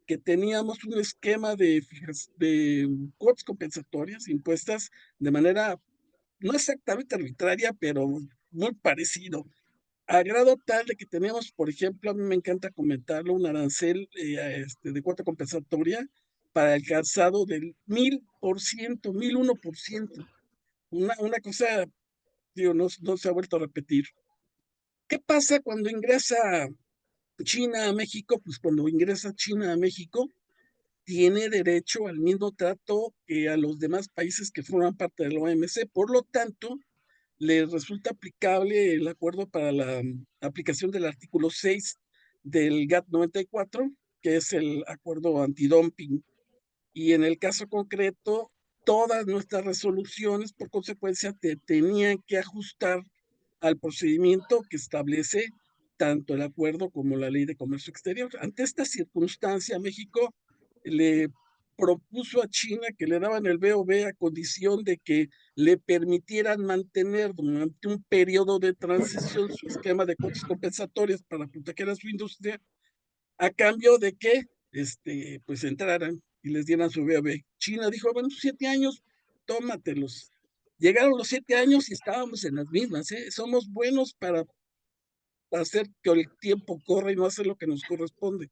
que teníamos un esquema de cuotas compensatorias impuestas de manera no exactamente arbitraria, pero muy parecido, a grado tal de que tenemos, por ejemplo, a mí me encanta comentarlo, un arancel de cuota compensatoria para el calzado del 1000%, 1001%. Una cosa, digo, no se ha vuelto a repetir. ¿Qué pasa cuando ingresa China a México? Pues cuando ingresa China a México, tiene derecho al mismo trato que a los demás países que forman parte de la OMC. Por lo tanto, le resulta aplicable el acuerdo para la aplicación del artículo 6 del GATT 94, que es el acuerdo antidumping. Y en el caso concreto, todas nuestras resoluciones, por consecuencia, tenían que ajustar al procedimiento que establece tanto el acuerdo como la ley de comercio exterior. Ante esta circunstancia, México le propuso a China que le daban el BOB a condición de que le permitieran mantener durante un periodo de transición su esquema de cuotas compensatorias para proteger a su industria, a cambio de que pues entraran y les dieran su BOB. China dijo, bueno, 7 años, tómatelos. Llegaron los 7 años y estábamos en las mismas, ¿eh? Somos buenos para hacer que el tiempo corra y no hacer lo que nos corresponde.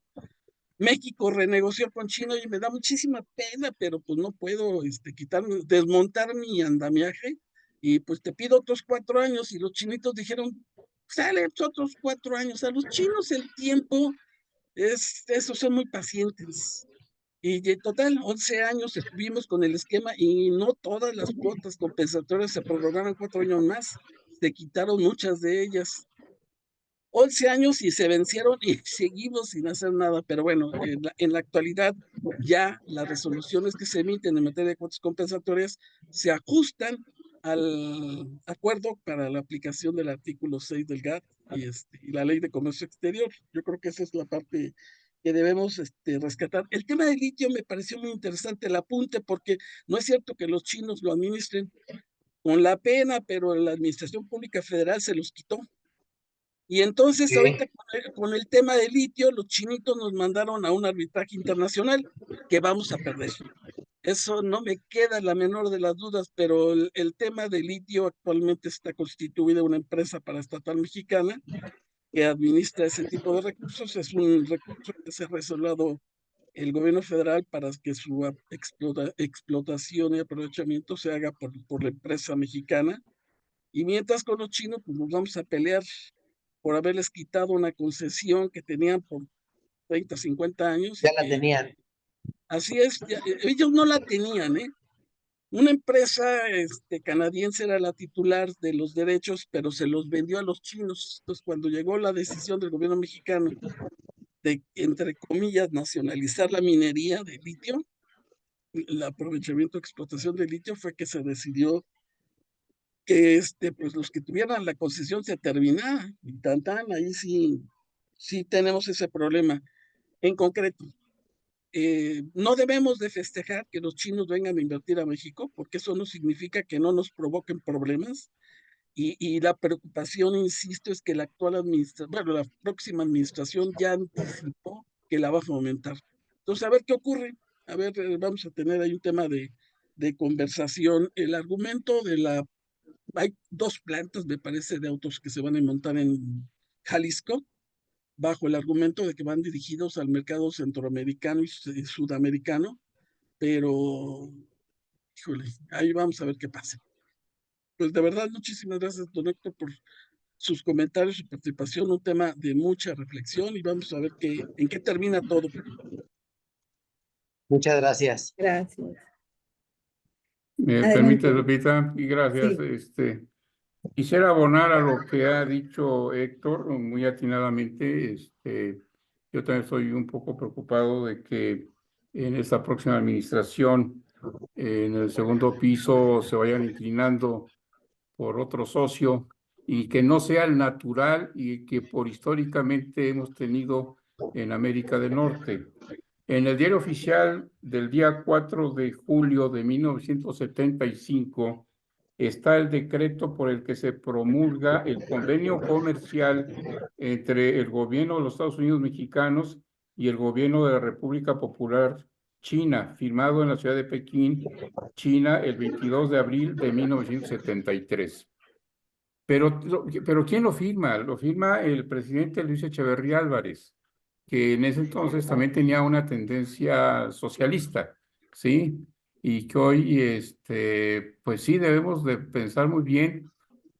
México renegoció con China y me da muchísima pena, pero pues no puedo desmontar mi andamiaje y pues te pido otros 4 años y los chinitos dijeron, sale otros 4 años. A los chinos el tiempo esos son muy pacientes. Y de total, 11 años estuvimos con el esquema y no todas las cuotas compensatorias se prorrogaron 4 años más. Se quitaron muchas de ellas. 11 años y se vencieron y seguimos sin hacer nada. Pero bueno, en la actualidad ya las resoluciones que se emiten en materia de cuotas compensatorias se ajustan al acuerdo para la aplicación del artículo 6 del GATT y la ley de comercio exterior. Yo creo que esa es la parte que debemos rescatar. El tema del litio me pareció muy interesante el apunte, porque no es cierto que los chinos lo administren con la pena, pero la Administración Pública Federal se los quitó. Y entonces ahorita con el tema del litio, los chinitos nos mandaron a un arbitraje internacional que vamos a perder. Eso no me queda la menor de las dudas, pero el tema del litio actualmente está constituida una empresa paraestatal mexicana que administra ese tipo de recursos. Es un recurso que se ha reservado el gobierno federal para que su explotación y aprovechamiento se haga por la empresa mexicana. Y mientras con los chinos, pues nos vamos a pelear por haberles quitado una concesión que tenían por 30, 50 años Ya y la que tenían. así es, ellos no la tenían, ¿eh? Una empresa canadiense era la titular de los derechos, pero se los vendió a los chinos. Entonces, cuando llegó la decisión del gobierno mexicano de, entre comillas, nacionalizar la minería de litio, el aprovechamiento, explotación de litio, fue que se decidió que pues los que tuvieran la concesión se terminara. Y ahí sí, sí tenemos ese problema. En concreto, no debemos de festejar que los chinos vengan a invertir a México, porque eso no significa que no nos provoquen problemas. Y la preocupación, insisto, es que la actual administración, bueno, la próxima administración ya anticipó que la va a fomentar. Entonces, a ver qué ocurre. A ver, vamos a tener ahí un tema de conversación. El argumento de la... Hay dos plantas, me parece, de autos que se van a montar en Jalisco, bajo el argumento de que van dirigidos al mercado centroamericano y sudamericano, pero, híjole, ahí vamos a ver qué pasa. Pues de verdad, muchísimas gracias, don Héctor, por sus comentarios, su participación, un tema de mucha reflexión y vamos a ver en qué termina todo. Muchas gracias. Gracias. ¿Me permite, Adelante. Lupita? Y gracias. Sí, Quisiera abonar a lo que ha dicho Héctor muy atinadamente. Yo también estoy un poco preocupado de que en esta próxima administración, en el segundo piso, se vayan inclinando por otro socio y que no sea el natural y que por históricamente hemos tenido en América del Norte. En el diario oficial del día 4 de julio de 1975 está el decreto por el que se promulga el convenio comercial entre el gobierno de los Estados Unidos mexicanos y el gobierno de la República Popular China, firmado en la ciudad de Pekín, China, el 22 de abril de 1973. Pero ¿quién lo firma? Lo firma el presidente Luis Echeverría Álvarez, que en ese entonces también tenía una tendencia socialista, ¿sí? Y que hoy, pues sí, debemos de pensar muy bien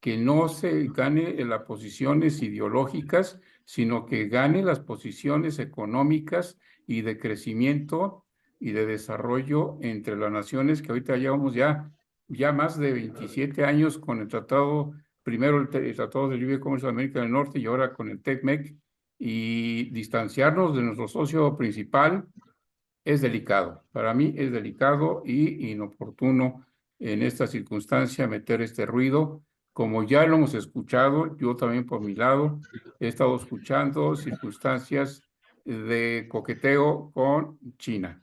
que no se gane en las posiciones ideológicas, sino que gane las posiciones económicas y de crecimiento y de desarrollo entre las naciones que ahorita llevamos ya más de 27 años con el tratado, primero el Tratado de Libre Comercio de América del Norte y ahora con el TECMEC, y distanciarnos de nuestro socio principal es delicado. Para mí es delicado y inoportuno en esta circunstancia meter este ruido. Como ya lo hemos escuchado, yo también por mi lado he estado escuchando circunstancias de coqueteo con China.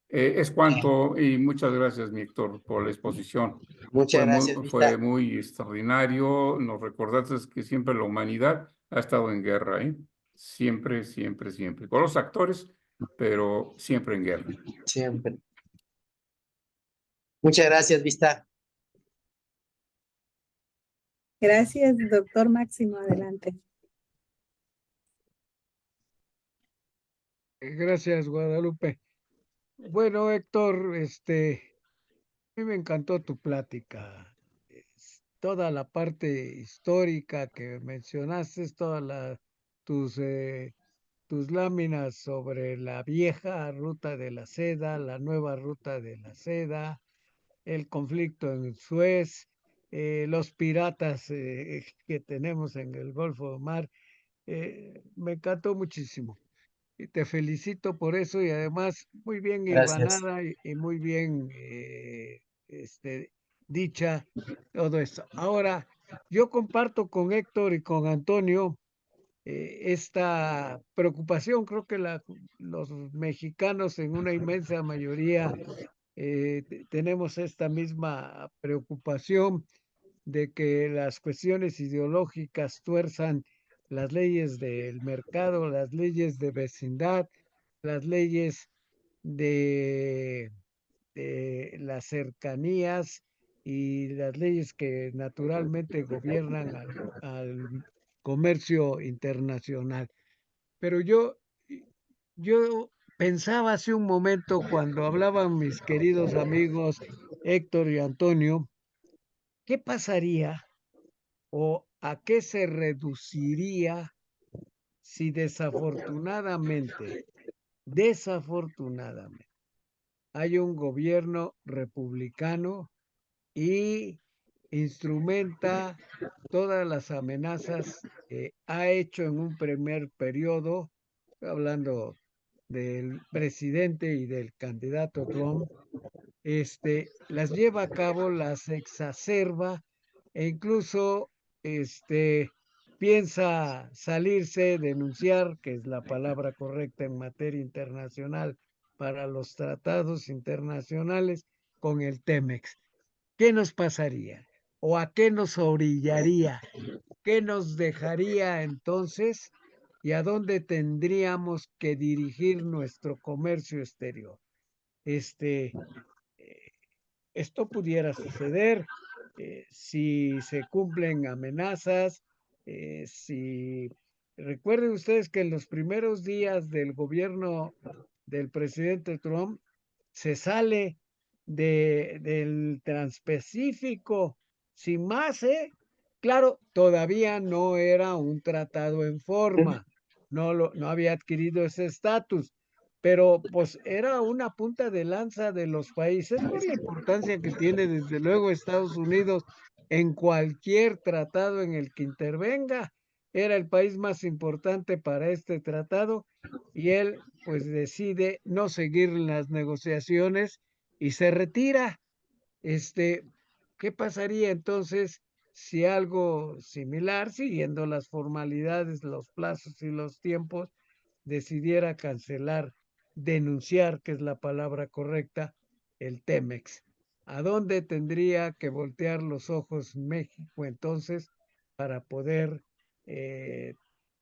Es cuanto y muchas gracias, mi Héctor, por la exposición. Muchas gracias, Fue Vista. muy extraordinario. Nos recordaste que siempre la humanidad ha estado en guerra, ¿eh? Siempre, siempre, siempre. Con los actores, pero siempre en guerra. Siempre. Muchas gracias, Vista. gracias, doctor Máximo. Adelante. Gracias, Guadalupe. Bueno, Héctor, a mí me encantó tu plática. Toda la parte histórica que mencionaste, tus láminas sobre la vieja ruta de la seda, la nueva ruta de la seda, el conflicto en Suez, los piratas que tenemos en el Golfo de Mar. Me encantó muchísimo. Y te felicito por eso y además muy bien Gracias. hilvanada y muy bien dicha todo esto. Ahora, yo comparto con Héctor y con Antonio esta preocupación. Creo que los mexicanos en una inmensa mayoría tenemos esta misma preocupación de que las cuestiones ideológicas tuerzan las leyes del mercado, las leyes de vecindad, las leyes de las cercanías y las leyes que naturalmente gobiernan al comercio internacional. Pero yo pensaba hace un momento cuando hablaban mis queridos amigos Héctor y Antonio, ¿qué pasaría o a qué se reduciría si desafortunadamente, hay un gobierno republicano y instrumenta todas las amenazas que ha hecho en un primer periodo, hablando del presidente y del candidato Trump, las lleva a cabo, las exacerba e incluso piensa salirse, denunciar, que es la palabra correcta en materia internacional para los tratados internacionales, con el TEMEX. ¿Qué nos pasaría? ¿O a qué nos orillaría? ¿Qué nos dejaría entonces? ¿Y a dónde tendríamos que dirigir nuestro comercio exterior? Eh, Esto pudiera suceder si se cumplen amenazas, si recuerden ustedes que en los primeros días del gobierno del presidente Trump se sale del Transpacífico sin más, ¿eh? Claro, todavía no era un tratado en forma, no había adquirido ese estatus, pero pues era una punta de lanza de los países por la importancia que tiene desde luego Estados Unidos en cualquier tratado en el que intervenga. Era el país más importante para este tratado y él pues decide no seguir las negociaciones y se retira. ¿Qué pasaría entonces si algo similar, siguiendo las formalidades, los plazos y los tiempos, decidiera cancelar, denunciar, que es la palabra correcta, el TEMEX? ¿A dónde tendría que voltear los ojos México entonces para poder eh,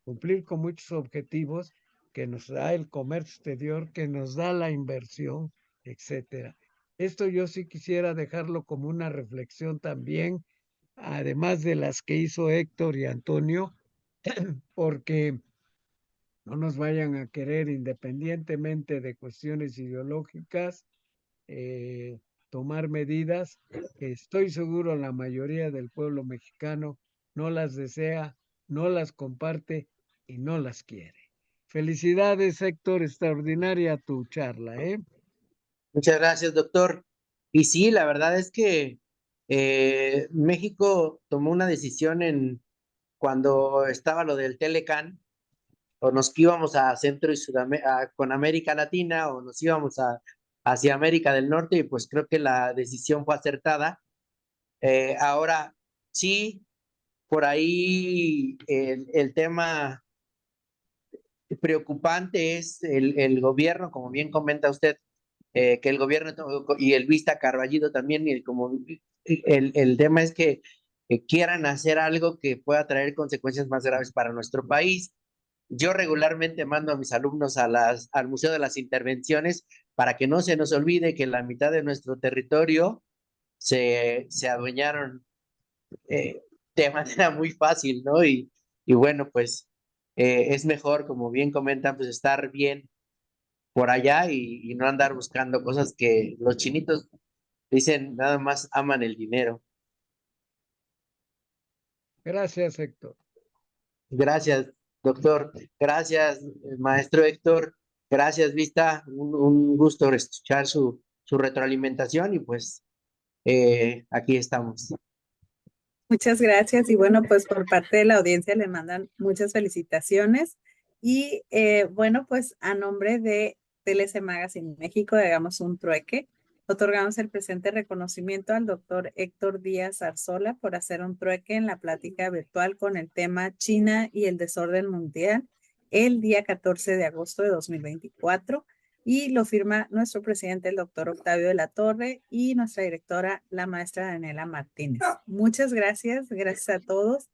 cumplir con muchos objetivos que nos da el comercio exterior, que nos da la inversión, etcétera? Esto yo sí quisiera dejarlo como una reflexión también, además de las que hizo Héctor y Antonio, porque no nos vayan a querer, independientemente de cuestiones ideológicas, eh, tomar medidas que estoy seguro la mayoría del pueblo mexicano no las desea, no las comparte y no las quiere. Felicidades, Héctor, extraordinaria tu charla, ¿eh? Muchas gracias, doctor. Y sí, la verdad es que México tomó una decisión cuando estaba lo del Telecán, o nos íbamos a Centro y Sudamérica, con América Latina, o nos íbamos hacia América del Norte, y pues creo que la decisión fue acertada. Ahora, sí, por ahí el tema preocupante es el gobierno, como bien comenta usted, que el gobierno y el Vista Carballido también, y como el tema es que quieran hacer algo que pueda traer consecuencias más graves para nuestro país. Yo regularmente mando a mis alumnos al Museo de las Intervenciones para que no se nos olvide que la mitad de nuestro territorio se adueñaron eh, de manera muy fácil, ¿no? Y bueno, pues es mejor, como bien comentan, pues estar bien por allá y no andar buscando cosas que los chinitos dicen nada más aman el dinero. Gracias, Héctor. Gracias, doctor. Gracias, maestro Héctor. Gracias, Vista. Un gusto escuchar su retroalimentación y pues aquí estamos. Muchas gracias y bueno, pues por parte de la audiencia le mandan muchas felicitaciones y bueno, pues a nombre de TLC Magazine México, hagamos un trueque. Otorgamos el presente reconocimiento al doctor Héctor Díaz Arzola por hacer un trueque en la plática virtual con el tema China y el desorden mundial el día 14 de agosto de 2024. Y lo firma nuestro presidente, el doctor Octavio de la Torre, y nuestra directora, la maestra Daniela Martínez. Muchas gracias a todos.